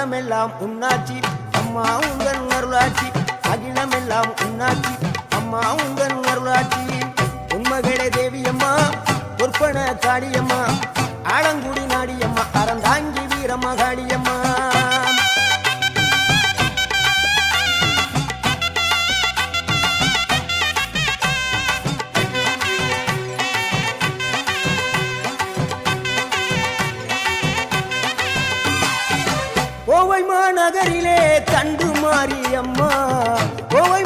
அகிலமெல்லாம் உன்னாட்சி அம்மா உங்கள் அருளாட்சி அகிலமெல்லாம் உன்னாட்சி அம்மா உங்கள் அருளாட்சி உண்மகளே தேவியம்மா பொற்பன காளியம்மா ஆலங்குடி நாடியம்மா அறந்தாங்கி வீரம்மா காளியம்மா கோவை மாநகரிலே தண்டு மாரியம்மா கோவை